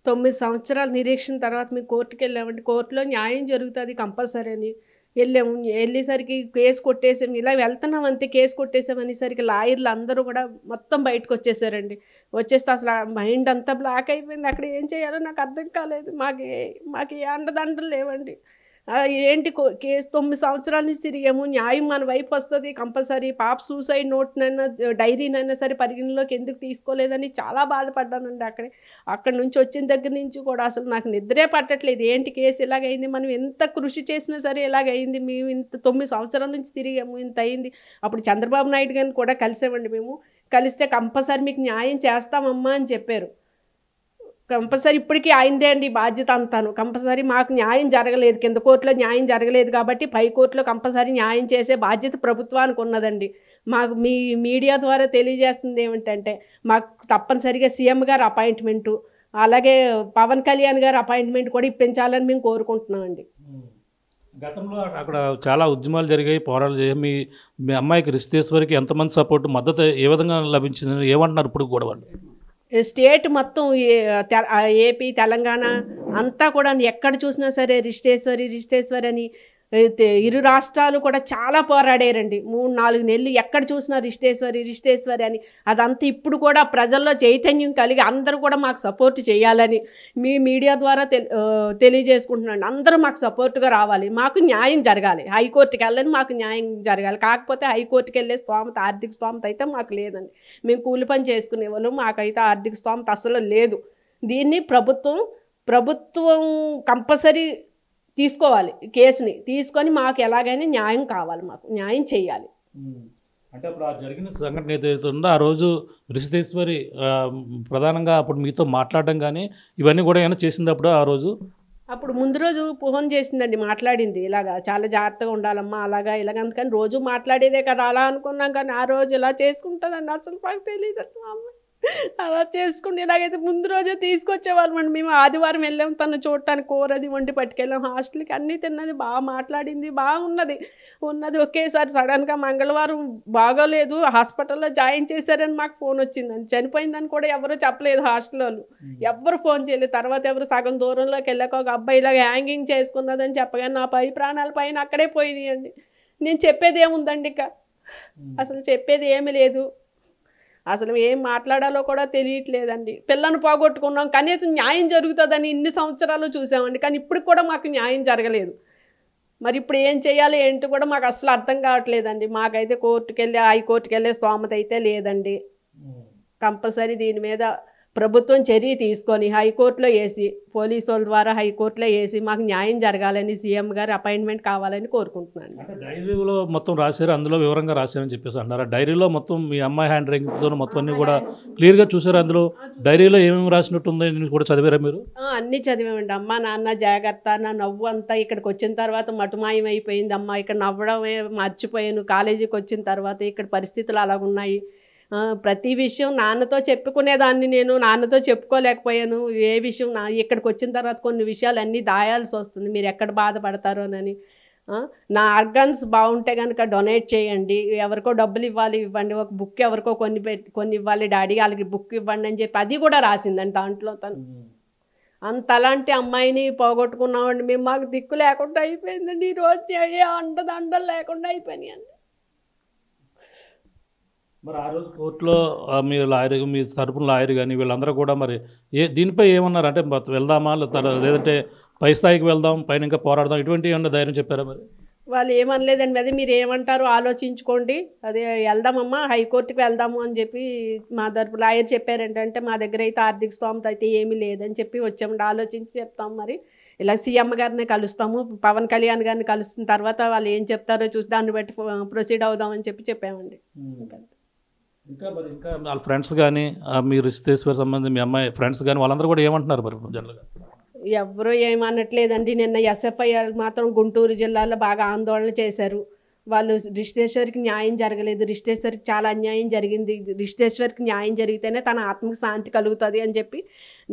9 సంవత్సరాల నిరీక్షణ తర్వాత మేము కోర్టుకి వెళ్ళామండి. కోర్టులో న్యాయం జరుగుతుంది కంపల్సరీ అని వెళ్ళాము. వెళ్ళేసరికి కేసు కొట్టేసాము. ఇలా వెళ్తున్నాం అంతే, కేసు కొట్టేసాము అనేసరికి లాయర్లు అందరూ కూడా మొత్తం బయటకు వచ్చేసారండి. వచ్చేస్తే అసలు మైండ్ అంతా బ్లాక్ అయిపోయింది. అక్కడ ఏం చేయాలో నాకు అర్థం కాలేదు. మాకు ఏ అండదండలు లేవండి. ఏంటి కేసు 9 సంవత్సరాల నుంచి తిరిగాము, న్యాయం మన వైపు వస్తుంది కంపల్సరీ, పాప సూసైడ్ నోట్నైనా డైరీనైనా సరే పరిగణలోకి ఎందుకు తీసుకోలేదని చాలా బాధపడ్డానండి. అక్కడి నుంచి వచ్చిన దగ్గర నుంచి కూడా అసలు నాకు నిద్రే పట్టట్లేదు. ఏంటి కేసు ఇలాగైంది, మనం ఎంత కృషి చేసినా సరే ఇలాగైంది, మేము ఇంత 9 సంవత్సరాల నుంచి తిరిగాము, ఇంత అయింది. అప్పుడు చంద్రబాబు నాయుడు గారిని కూడా కలిసామండి. మేము కలిస్తే కంపల్సరీ మీకు న్యాయం చేస్తామమ్మా అని చెప్పారు. కంపల్సరీ ఇప్పటికీ ఆయనదే అండి బాధ్యత అంతాను. కంపల్సరీ మాకు న్యాయం జరగలేదు, కింద కోర్టులో న్యాయం జరగలేదు కాబట్టి పై కోర్టులో కంపల్సరీ న్యాయం చేసే బాధ్యత ప్రభుత్వానికి ఉన్నదండి. మాకు మీ మీడియా ద్వారా తెలియజేస్తుంది ఏమిటంటే మాకు తప్పనిసరిగా సీఎం గారు అపాయింట్మెంటు, అలాగే పవన్ కళ్యాణ్ గారు అపాయింట్మెంట్ కూడా ఇప్పించాలని మేము కోరుకుంటున్నామండి. గతంలో అక్కడ చాలా ఉద్యమాలు జరిగాయి, పోరాటాలు జరిగాయి. మీ అమ్మాయికి రిషితేశ్వరికి ఎంతమంది సపోర్ట్ మద్దతు ఏ విధంగా లభించింది, ఏమంటున్నారు ఇప్పుడు కూడా వాళ్ళు? స్టేట్ మొత్తం ఏపీ తెలంగాణ అంతా కూడా ఎక్కడ చూసినా సరే రిజిస్ట్రేశ్వరి అని ఇరు రాష్ట్రాలు కూడా చాలా పోరాడారండి. 3-4 నెలలు ఎక్కడ చూసినా రిజిస్ట్రేశ్వరి అని. అదంతా ఇప్పుడు కూడా ప్రజల్లో చైతన్యం కలిగి అందరూ కూడా మాకు సపోర్ట్ చేయాలని మీ మీడియా ద్వారా తెలియజేసుకుంటున్నాను. అందరూ మాకు సపోర్ట్గా రావాలి, మాకు న్యాయం జరగాలి, హైకోర్టుకి వెళ్ళని మాకు న్యాయం జరగాలి. కాకపోతే హైకోర్టుకి వెళ్ళే స్తోమత, ఆర్థిక స్తోమత అయితే మాకు లేదండి. మేము కూలి పని చేసుకునే వాళ్ళు, మాకైతే ఆర్థిక స్తోమత అసలు లేదు. దీన్ని ప్రభుత్వం కంపల్సరీ తీసుకోవాలి, కేసుని తీసుకొని మాకు ఎలాగైనా న్యాయం కావాలి, మాకు న్యాయం చేయాలి. అంటే అప్పుడు ఆ జరిగిన సంఘటన ఏదైతే ఉందో ఆ రోజు రిషితేశ్వరి ప్రధానంగా అప్పుడు మీతో మాట్లాడడం కానీ ఇవన్నీ కూడా ఏమైనా చేసింది అప్పుడు ఆ రోజు? అప్పుడు ముందు రోజు ఫోన్ చేసిందండి, మాట్లాడింది. ఇలాగా చాలా జాగ్రత్తగా ఉండాలమ్మా, అలాగా ఇలాగ, అందుకని రోజు మాట్లాడేదే కదా అలా అనుకున్నాం. కానీ ఆ రోజు ఇలా చేసుకుంటుందండి అసలు మాకు తెలియదు. మా అమ్మ అలా చేసుకుని ఇలాగైతే ముందు రోజే తీసుకొచ్చేవాళ్ళమండి. మేము ఆదివారం వెళ్ళాము తను చూడటానికి, కూరది వండి పట్టుకెళ్ళాం హాస్టల్కి, అన్నీ తిన్నది, బాగా మాట్లాడింది, బాగున్నది. ఒకేసారి సడన్గా మంగళవారం బాగోలేదు, హాస్పిటల్లో జాయిన్ చేశారని మాకు ఫోన్ వచ్చిందని. చనిపోయిందని కూడా ఎవరూ చెప్పలేదు హాస్టల్ వాళ్ళు, ఎవరు ఫోన్ చేయలేదు. తర్వాత ఎవరు సగం దూరంలోకి వెళ్ళాక ఒక అబ్బాయి ఇలాగ హ్యాంగింగ్ చేసుకున్నదని చెప్పగానే నా ప్రాణాల పైన అక్కడే పోయినాయండి. నేను చెప్పేది ఏముందండి, ఇక అసలు చెప్పేది ఏమీ లేదు. అసలు ఏం మాట్లాడాలో కూడా తెలియట్లేదండి. పిల్లను పోగొట్టుకున్నాం, కనీసం న్యాయం జరుగుతుందని ఇన్ని సంవత్సరాలు చూసామండి, కానీ ఇప్పుడు కూడా మాకు న్యాయం జరగలేదు. మరి ఇప్పుడు ఏం చేయాలి ఏంటి కూడా మాకు అసలు అర్థం కావట్లేదండి. మాకైతే హైకోర్టుకి వెళ్ళే స్తోమత అయితే లేదండి. కంపల్సరీ దీని మీద ప్రభుత్వం చర్య తీసుకొని హైకోర్టులో వేసి, పోలీసు వాళ్ళ ద్వారా హైకోర్టులో వేసి మాకు న్యాయం జరగాలని, సీఎం గారు అపాయింట్మెంట్ కావాలని కోరుకుంటున్నాను. అంటే డైరీలో మొత్తం రాశారు, అందులో వివరంగా రాశారని చెప్పేసి అన్నారు. డైరీలో మొత్తం మీ అమ్మాయి హ్యాండ్ రైటింగ్తో మొత్తం అన్ని కూడా క్లియర్గా చూసారు. అందులో డైరీలో ఏమేమి రాసినట్టు ఉందని కూడా చదివారా మీరు? అన్నీ చదివామండి. అమ్మ నాన్న జాగ్రత్త, నా నవ్వు అంతా ఇక్కడికి వచ్చిన తర్వాత మటుమాయం అయిపోయింది అమ్మ, ఇక్కడ నవ్వడమే మర్చిపోయాను, కాలేజీకి వచ్చిన తర్వాత ఇక్కడ పరిస్థితులు అలాగున్నాయి. ప్రతి విషయం నాన్నతో చెప్పుకునేదాన్ని, నేను నాన్నతో చెప్పుకోలేకపోయాను. ఏ విషయం ఇక్కడికి వచ్చిన తర్వాత కొన్ని విషయాలు అన్నీ దాయాల్సి వస్తుంది, మీరు ఎక్కడ బాధపడతారోనని. నా ఆర్గాన్స్ బాగుంటే కనుక డొనేట్ చేయండి, ఎవరికో డబ్బులు ఇవ్వండి, ఒక బుక్ ఎవరికో కొన్ని ఇవ్వాలి డాడీ, వాళ్ళకి బుక్ ఇవ్వండి అని చెప్పి అది కూడా రాసిందండి దాంట్లో తను. అంత అలాంటి అమ్మాయిని పోగొట్టుకున్నామండి మేము. మాకు దిక్కు లేకుండా అయిపోయిందండి. ఈరోజు ఏ అండదండలు లేకుండా అయిపోయినాయి అండి. మరి ఆ రోజు కోర్టులో మీరు లాయర్, మీ తరపున లాయర్ కానీ వీళ్ళందరూ కూడా మరి దీనిపై ఏమన్నారు? అంటే వెళ్దామా లేదంటే పై స్థాయికి వెళ్దాం, పైన ఇంకా పోరాడదాం, ఇటువంటి ఏమన్నా ధైర్యం చెప్పారా? మరి వాళ్ళు ఏమనలేదండి, అది మీరు ఏమంటారో ఆలోచించుకోండి, అదే వెళ్దామమ్మా హైకోర్టుకి వెళ్దాము అని చెప్పి మా తరపు లాయర్ చెప్పారంటే, మా దగ్గర అయితే ఆర్థిక స్తోమత అయితే ఏమీ లేదని చెప్పి వచ్చామండి. ఆలోచించి చెప్తాం, మరి ఇలా సీఎం గారిని కలుస్తాము, పవన్ కళ్యాణ్ గారిని కలుస్తున్న తర్వాత వాళ్ళు ఏం చెప్తారో చూసి దాన్ని బట్టి ప్రొసీడ్ అవుదామని చెప్పామండి. ఇంకా వాళ్ళ ఫ్రెండ్స్ కానీ, మీరు రిషితేశ్వరి సంబంధించి మీ అమ్మాయి ఫ్రెండ్స్ కానీ వాళ్ళందరూ కూడా ఏమంటున్నారు మరి జనరల్గా? ఎవరూ ఏమనట్లేదండి. నిన్న ఎస్ఎఫ్ఐ మాత్రం గుంటూరు జిల్లాలో బాగా ఆందోళన చేశారు. వాళ్ళు రిషితేశ్వరికి న్యాయం జరగలేదు, రిషితేశ్వరికి చాలా అన్యాయం జరిగింది, రిషితేశ్వరికి న్యాయం జరిగితేనే తన ఆత్మకి శాంతి కలుగుతుంది అని చెప్పి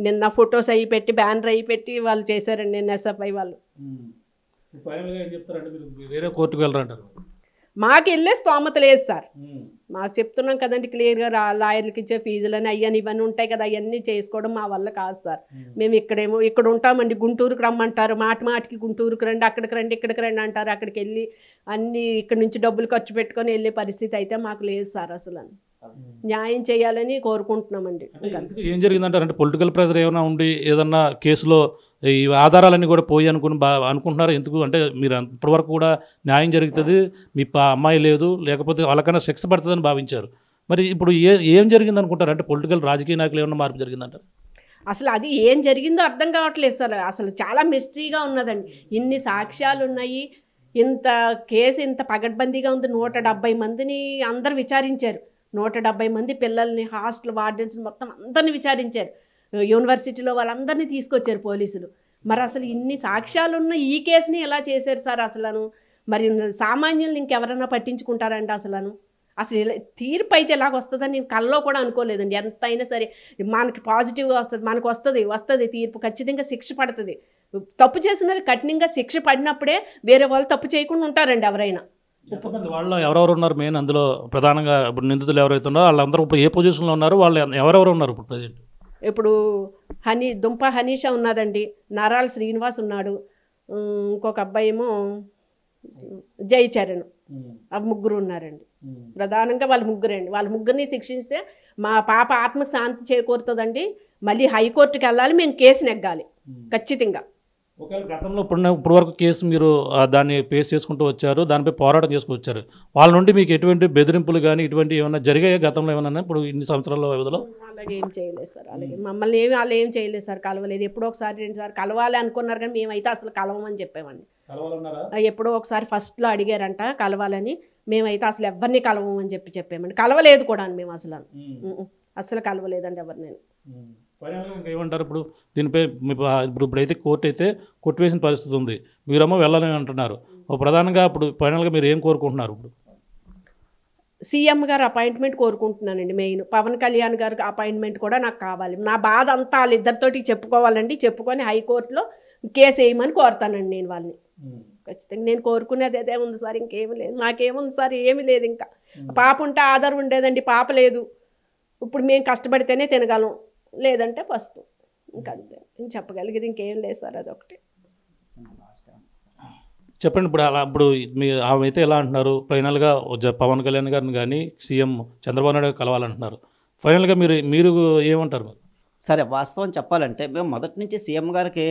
నిన్న ఫొటోస్ అవి పెట్టి, బ్యానర్ అవి పెట్టి వాళ్ళు చేశారండి నిన్న ఎస్ఎఫ్ఐ వాళ్ళు. వేరే కోర్టుకు వెళ్ళరంటారు? మాకు వెళ్ళే స్తోమత లేదు సార్. మాకు చెప్తున్నాం కదండి క్లియర్గా, లాయర్లకి ఇచ్చే ఫీజులని అయ్యని ఇవన్నీ ఉంటాయి కదా, అవన్నీ చేసుకోవడం మా వల్ల కాదు సార్. మేము ఇక్కడ ఉంటామండి, గుంటూరుకు రమ్మంటారు, మాటికి గుంటూరుకు రండి, అక్కడికి రండి, ఇక్కడికి రండి అంటారు. అక్కడికి వెళ్ళి అన్నీ ఇక్కడ నుంచి డబ్బులు ఖర్చు పెట్టుకొని వెళ్ళే పరిస్థితి అయితే మాకు లేదు సార్ అసలు. న్యాయం చేయాలని కోరుకుంటున్నామండి. ఎందుకు ఏం జరిగిందంటారు? అంటే పొలిటికల్ ప్రెషర్ ఏమైనా ఉండి ఏదన్నా కేసులో ఈ ఆధారాలన్నీ కూడా పోయి అనుకుంటున్నారా? ఎందుకు అంటే మీరు ఇప్పటివరకు కూడా న్యాయం జరుగుతుంది, మీ అమ్మాయి లేదు, లేకపోతే వాళ్ళకన్నా శిక్ష పడుతుందని భావించారు. మరి ఇప్పుడు ఏం జరిగింది అనుకుంటారు? అంటే పొలిటికల్ రాజకీయ నాయకులు ఏమన్నా మార్పు జరిగిందంటారు? అసలు అది ఏం జరిగిందో అర్థం కావట్లేదు సార్. అసలు చాలా మిస్టరీగా ఉన్నదండి. ఇన్ని సాక్ష్యాలు ఉన్నాయి, ఇంత కేసు ఇంత పగడ్బందీగా ఉంది. 170 మందిని అందరు విచారించారు. 170 మంది పిల్లల్ని, హాస్టల్ వార్డెన్స్ని మొత్తం అందరిని విచారించారు. యూనివర్సిటీలో వాళ్ళందరినీ తీసుకొచ్చారు పోలీసులు. మరి అసలు ఇన్ని సాక్ష్యాలు ఉన్న ఈ కేసుని ఎలా చేశారు సార్ అసలను? మరి సామాన్యుల్ని ఇంకెవరన్నా పట్టించుకుంటారండి అసలను? అసలు తీర్పు అయితే ఎలాగ వస్తుందని నేను కల్లో కూడా అనుకోలేదండి. ఎంత అయినా సరే మనకి పాజిటివ్గా వస్తుంది, మనకు వస్తుంది తీర్పు, ఖచ్చితంగా శిక్ష పడుతుంది. తప్పు చేసిన కఠినంగా శిక్ష పడినప్పుడే వేరే వాళ్ళు తప్పు చేయకుండా ఉంటారండి ఎవరైనా. వాళ్ళు ఎవరెవరు ఉన్నారు మెయిన్ అందులో ప్రధానంగా? ఇప్పుడు నిందితులు ఎవరైతే ఉన్నారో వాళ్ళందరూ ఇప్పుడు ఏ పొజిషన్లో ఉన్నారు? వాళ్ళు ఎవరెవరు ఉన్నారు ఇప్పుడు ప్రజెంట్? ఇప్పుడు దుంప హనీషా ఉన్నదండి, నరాల శ్రీనివాస్ ఉన్నాడు, ఇంకొక అబ్బాయి ఏమో జయచరణ్, ఆ ముగ్గురు ఉన్నారండి. ప్రధానంగా వాళ్ళ ముగ్గురండి. వాళ్ళ ముగ్గురిని శిక్షిస్తే మా పాప ఆత్మకు శాంతి చేకూరుతుందండి. మళ్ళీ హైకోర్టుకి వెళ్ళాలి, మేము కేసు నెగ్గాలి ఖచ్చితంగా. ఒకవేళ గతంలో ఇప్పుడు వరకు కేసు మీరు దాన్ని ఫేస్ చేసుకుంటూ వచ్చారు, దానిపై పోరాటం చేసుకొచ్చారు, వాళ్ళ నుండి మీకు ఎటువంటి బెదిరింపులు కానీ ఇటువంటి ఏమైనా జరిగాయి గతంలో ఏమన్నా ఇప్పుడు ఇన్ని సంవత్సరాల వ్యవధిలో? అలాగే ఏం చేయలేదు సార్. అలాగే మమ్మల్ని వాళ్ళు ఏం చేయలేదు సార్, కలవలేదు. ఎప్పుడో ఒకసారి 2 సార్లు కలవాలి అనుకున్నారు కానీ మేమైతే అసలు కలవమని చెప్పామండి. ఎప్పుడో ఒకసారి ఫస్ట్లో అడిగారంట కలవాలని, మేమైతే అసలు ఎవరిని కలవమని చెప్పామండి. కలవలేదు కూడా మేము అసలు కలవలేదండి ఎవరిని. ఏమంటారు ఇప్పుడు దీనిపై? ఇప్పుడైతే కోర్టు అయితే కొట్టివేసిన పరిస్థితి ఉంది, మీరేమో వెళ్ళాలని అంటున్నారు. ప్రధానంగా ఇప్పుడు ఫైనల్గా మీరు ఏం కోరుకుంటున్నారు? ఇప్పుడు సీఎం గారు అపాయింట్మెంట్ కోరుకుంటున్నానండి. మెయిన్ పవన్ కళ్యాణ్ గారికి అపాయింట్మెంట్ కూడా నాకు కావాలి. నా బాధ అంతా వాళ్ళిద్దరితోటి చెప్పుకోవాలండి. చెప్పుకొని హైకోర్టులో కేసు వేయమని కోరుతానండి నేను వాళ్ళని. ఖచ్చితంగా నేను కోరుకునేది అదే ఉంది సార్, ఇంకేమీ లేదు. నాకేముంది సార్? ఏమీ లేదు. ఇంకా పాప ఉంటే ఆధారం ఉండేదండి, పాప లేదు. ఇప్పుడు మేము కష్టపడితేనే తినగలం, లేదంటే ఫస్ట్. ఇంకంతే నేను చెప్పగలిగేది, ఇంకేం లేదు సార్. అదొకటి చెప్పండి. ఇప్పుడు మీ ఆమె అయితే ఎలా అంటున్నారు? ఫైనల్గా పవన్ కళ్యాణ్ గారిని కానీ సీఎం చంద్రబాబు నాయుడు కలవాలంటున్నారు. ఫైనల్గా మీరు ఏమంటారు? సరే, వాస్తవం చెప్పాలంటే మేము మొదటి నుంచి సీఎం గారికి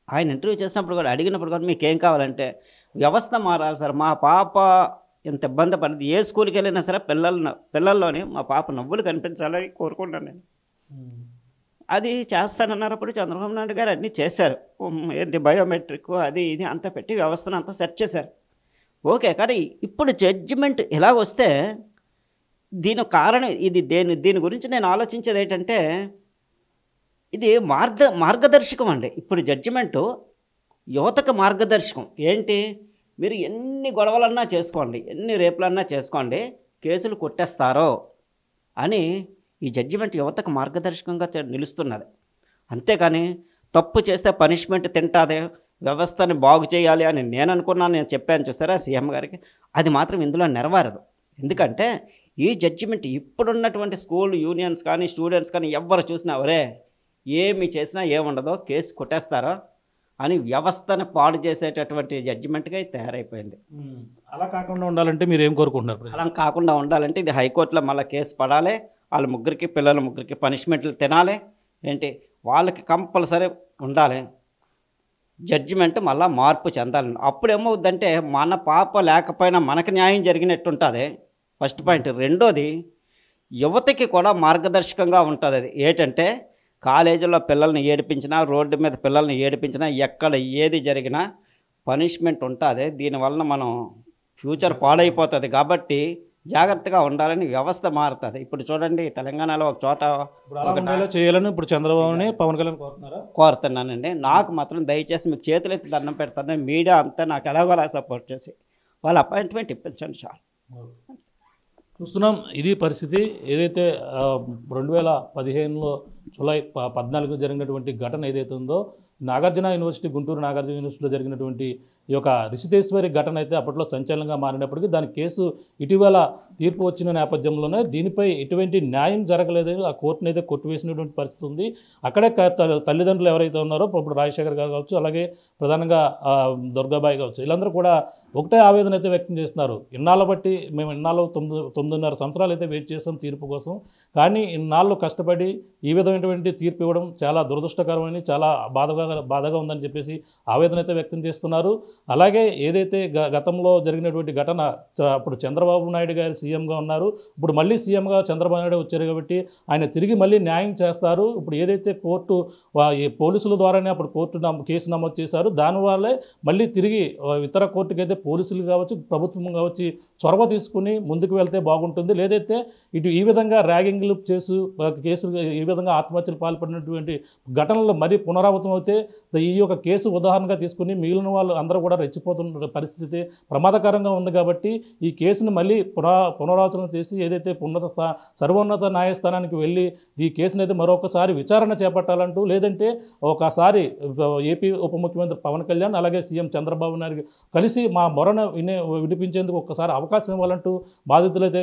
ఆయన ఇంటర్వ్యూ చేసినప్పుడు కూడా అడిగినప్పుడు కూడా మీకు ఏం కావాలంటే వ్యవస్థ మారాలి సార్. మా పాప ఎంత ఇబ్బంది పడింది, ఏ స్కూల్కి వెళ్ళినా సరే పిల్లల్లోనే మా పాప నవ్వులు కనిపించాలని కోరుకుంటాను నేను. అది చేస్తానన్నారు. అప్పుడు చంద్రబాబు నాయుడు గారు అన్నీ చేశారు. ఏంటి బయోమెట్రిక్ అది ఇది అంతా పెట్టి వ్యవస్థను అంతా సెట్ చేశారు. ఓకే, కానీ ఇప్పుడు జడ్జిమెంట్ ఎలా వస్తే దీని కారణం ఇది దీని గురించి నేను ఆలోచించేది ఏంటంటే ఇది మార్గదర్శకం అండి. ఇప్పుడు జడ్జిమెంటు యువతకు మార్గదర్శకం. ఏంటి, మీరు ఎన్ని గొడవలన్నా చేసుకోండి, ఎన్ని రేపులన్నా చేసుకోండి, కేసులు కొట్టేస్తారో అని ఈ జడ్జిమెంట్ యువతకు మార్గదర్శకంగా నిలుస్తున్నది. అంతేకాని తప్పు చేస్తే పనిష్మెంట్ తింటాదే, వ్యవస్థని బాగు చేయాలి అని నేను అనుకున్నాను. నేను చెప్పాను చూసారా సీఎం గారికి, అది మాత్రం ఇందులో నెరవేరదు. ఎందుకంటే ఈ జడ్జిమెంట్ ఇప్పుడున్నటువంటి స్కూల్ యూనియన్స్ కానీ స్టూడెంట్స్ కానీ ఎవరు చూసినా ఒరే ఏమి చేసినా ఏముండదో, కేసు కొట్టేస్తారో అని వ్యవస్థను పాడు చేసేటటువంటి జడ్జిమెంట్గా తయారైపోయింది. అలా కాకుండా ఉండాలంటే మీరు ఏం కోరుకుంటున్నారు? అలా కాకుండా ఉండాలంటే ఇది హైకోర్టులో మళ్ళీ కేసు పడాలి, వాళ్ళ ముగ్గురికి పిల్లల ముగ్గురికి పనిష్మెంట్లు తినాలి, ఏంటి వాళ్ళకి కంపల్సరీ ఉండాలి. జడ్జిమెంట్ మళ్ళీ మార్పు చెందాలి. అప్పుడు ఏమవుద్దంటే మన పాప లేకపోయినా మనకు న్యాయం జరిగినట్టు ఉంటుంది, ఫస్ట్ పాయింట్. రెండోది యువతకి కూడా మార్గదర్శకంగా ఉంటుంది. అది ఏంటంటే కాలేజీలో పిల్లల్ని ఏడిపించినా, రోడ్డు మీద పిల్లల్ని ఏడిపించినా, ఎక్కడ ఏది జరిగినా పనిష్మెంట్ ఉంటుంది. దీనివల్ల మనం ఫ్యూచర్ పాడైపోతుంది. కాబట్టి జాగ్రత్తగా ఉండాలని వ్యవస్థ మారుతుంది. ఇప్పుడు చూడండి తెలంగాణలో ఒక చోట చేయాలని ఇప్పుడు చంద్రబాబుని పవన్ కళ్యాణ్ కోరుతున్నానండి. నాకు మాత్రం దయచేసి మీకు చేతులెత్తి దండం పెడతాను, మీడియా అంతా నాకు ఎలాగోలా సపోర్ట్ చేసి వాళ్ళ అపాయింట్మెంట్ ఇప్పించండి చాలు. చూస్తున్నాం ఇది పరిస్థితి. ఏదైతే 2015లో జూలై 14 జరిగినటువంటి ఘటన ఏదైతే ఉందో, నాగార్జున యూనివర్సిటీ, గుంటూరు నాగార్జున యూనివర్సిటీలో జరిగినటువంటి ఈ యొక్క రిషితేశ్వరి ఘటన అయితే అప్పట్లో సంచలనంగా మారినప్పటికీ దాని కేసు ఇటీవల తీర్పు వచ్చిన నేపథ్యంలోనే దీనిపై ఎటువంటి న్యాయం జరగలేదు, ఆ కోర్టును అయితే కొట్టివేసినటువంటి పరిస్థితి ఉంది. అక్కడే తల్లిదండ్రులు ఎవరైతే ఉన్నారో ఇప్పుడు రాజశేఖర్ గారు కావచ్చు, అలాగే ప్రధానంగా దుర్గాబాయి కావచ్చు, వీళ్ళందరూ కూడా ఒకటే ఆవేదన అయితే వ్యక్తం చేస్తున్నారు. ఇన్నాళ్ళ బట్టి మేము ఇన్నాళ్ళు 9.5 సంవత్సరాలు అయితే వెయిట్ చేసాం తీర్పు కోసం, కానీ ఇన్నాళ్ళు కష్టపడి ఈ విధమైనటువంటి తీర్పు ఇవ్వడం చాలా దురదృష్టకరమని, చాలా బాధగా ఉందని చెప్పేసి ఆవేదన అయితే వ్యక్తం చేస్తున్నారు. అలాగే ఏదైతే గతంలో జరిగినటువంటి ఘటన, అప్పుడు చంద్రబాబు నాయుడు గారు సీఎంగా ఉన్నారు, ఇప్పుడు మళ్ళీ సీఎంగా చంద్రబాబు నాయుడు వచ్చారు కాబట్టి ఆయన తిరిగి మళ్ళీ న్యాయం చేస్తారు. ఇప్పుడు ఏదైతే కోర్టు పోలీసుల ద్వారానే అప్పుడు కోర్టు కేసు నమోదు చేశారు, దానివల్లే మళ్ళీ తిరిగి ఇతర కోర్టుకి అయితే పోలీసులు కావచ్చు, ప్రభుత్వం కావచ్చు చొరవ తీసుకుని ముందుకు వెళ్తే బాగుంటుంది. లేదైతే ఇటు ఈ విధంగా ర్యాగింగ్లు కేసులు ఈ విధంగా ఆత్మహత్యలు పాల్పడినటువంటి ఘటనలు మరీ పునరావృతం అయితే ఈ యొక్క కేసు ఉదాహరణగా తీసుకుని మిగిలిన వాళ్ళు అందరూ కూడా రెచ్చిపోతున్న పరిస్థితి ప్రమాదకరంగా ఉంది. కాబట్టి ఈ కేసును మళ్ళీ పునరావృతం చేసి ఏదైతే సర్వోన్నత న్యాయస్థానానికి వెళ్ళి ఈ కేసును అయితే మరొకసారి విచారణ చేపట్టాలంటూ, లేదంటే ఒకసారి ఏపీ ఉప ముఖ్యమంత్రి పవన్ కళ్యాణ్ అలాగే సీఎం చంద్రబాబు నాయుడు కలిసి మా మొరను వినిపించేందుకు ఒక్కసారి అవకాశం ఇవ్వాలంటూ బాధితులైతే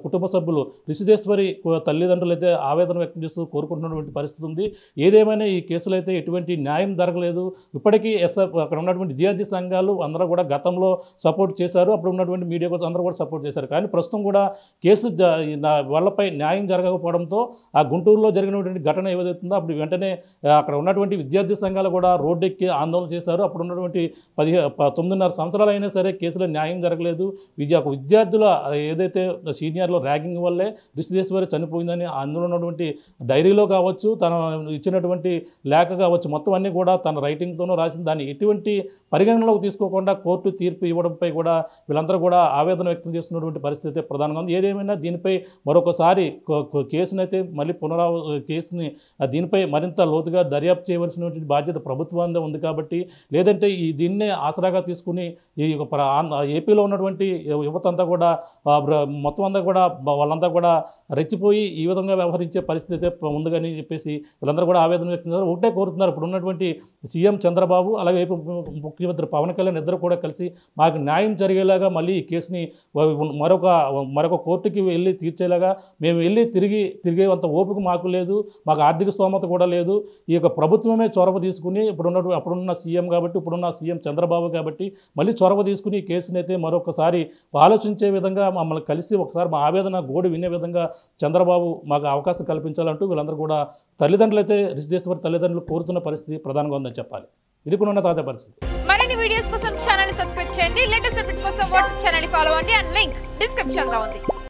కుటుంబ సభ్యులు రిషితేశ్వరి తల్లిదండ్రులు అయితే ఆవేదన వ్యక్తం చేస్తూ కోరుకుంటున్నటువంటి పరిస్థితి ఉంది. ఏదేమైనా ఈ కేసులో అయితే ఎటువంటి న్యాయం జరగలేదు. ఇప్పటికీ అక్కడ ఉన్నటువంటి విద్యార్థి సంఘాలు అందరూ కూడా గతంలో సపోర్ట్ చేశారు, అప్పుడు ఉన్నటువంటి మీడియా కోసం అందరూ కూడా సపోర్ట్ చేశారు. కానీ ప్రస్తుతం కూడా కేసు వాళ్ళపై న్యాయం జరగకపోవడంతో ఆ గుంటూరులో జరిగినటువంటి ఘటన ఏదైతుందో అప్పుడు వెంటనే అక్కడ ఉన్నటువంటి విద్యార్థి సంఘాలు కూడా రోడ్డెక్కి ఆందోళన చేశారు. అప్పుడు ఉన్నటువంటి 9.5 సంవత్సరాలు అయినా సరే కేసులో న్యాయం జరగలేదు. విద్యార్థుల ఏదైతే సీనియర్లో ర్యాగింగ్ వల్లే రిషితేశ్వరి చనిపోయిందని అందులో ఉన్నటువంటి డైరీలో కావచ్చు, తన ఇచ్చినటువంటి లేఖ కావచ్చు, మొత్తం అన్నీ కూడా తన రైటింగ్తోనూ రాసిన దాన్ని ఎటువంటి పరిగణనలోకి తీసుకోకుండా కోర్టు తీర్పు ఇవ్వడంపై కూడా వీళ్ళందరూ కూడా ఆవేదన వ్యక్తం చేస్తున్నటువంటి పరిస్థితి ప్రధానంగా ఉంది. ఏదేమైనా దీనిపై మరొకసారి కేసునైతే మళ్ళీ కేసుని దీనిపై మరింత లోతుగా దర్యాప్తు చేయవలసినటువంటి బాధ్యత ప్రభుత్వం ఉంది. కాబట్టి లేదంటే దీన్నే ఆసరాగా తీసుకుని ఈ ఏపీలో ఉన్నటువంటి యువత అంతా కూడా మొత్తం అంతా కూడా వాళ్ళంతా కూడా రెచ్చిపోయి ఈ విధంగా వ్యవహరించే పరిస్థితి ఉందని చెప్పేసి వీళ్ళందరూ కూడా ఆవేదన వ్యక్తం చేస్తారు. ఒకటే కోరుతున్నారు, ఇప్పుడు ఉన్నటువంటి సీఎం చంద్రబాబు అలాగే ఏపీ ముఖ్యమంత్రి పవన్ కళ్యాణ్ ఇద్దరు కూడా కలిసి మాకు న్యాయం జరిగేలాగా మళ్ళీ ఈ కేసుని మరొక కోర్టుకి వెళ్ళి తీర్చేలాగా మేము వెళ్ళి తిరిగేంత ఓపిక మాకు లేదు, మాకు ఆర్థిక స్తోమత కూడా లేదు. ఈ యొక్క ప్రభుత్వమే చొరవ తీసుకుని అప్పుడున్న సీఎం కాబట్టి, ఇప్పుడున్న సీఎం చంద్రబాబు కాబట్టి మళ్ళీ చొరవ తీసుకుని ఈ కేసుని అయితే మరొకసారి ఆలోచించే విధంగా మమ్మల్ని కలిసి ఒకసారి మా ఆవేదన గోడు వినే విధంగా చంద్రబాబు మాకు అవకాశం కల్పించాలంటూ వీళ్ళందరూ కూడా తల్లిదండ్రులు అయితే రిషితేశ్వరి తల్లిదండ్రులు కోరుతున్న పరిస్థితి ప్రధానంగా ఉందని చెప్పాలి. ఇది కూడా ఉన్న తాజా పరిస్థితి. మరిన్ని వీడియోస్ కోసం ఛానల్ సబ్స్క్రైబ్ చేయండి, లేటెస్ట్ అప్డేట్స్ కోసం వాట్సాప్ ఛానల్ ఫాలో అవ్వండి, అండ్ లింక్ డిస్క్రిప్షన్ లో ఉంది.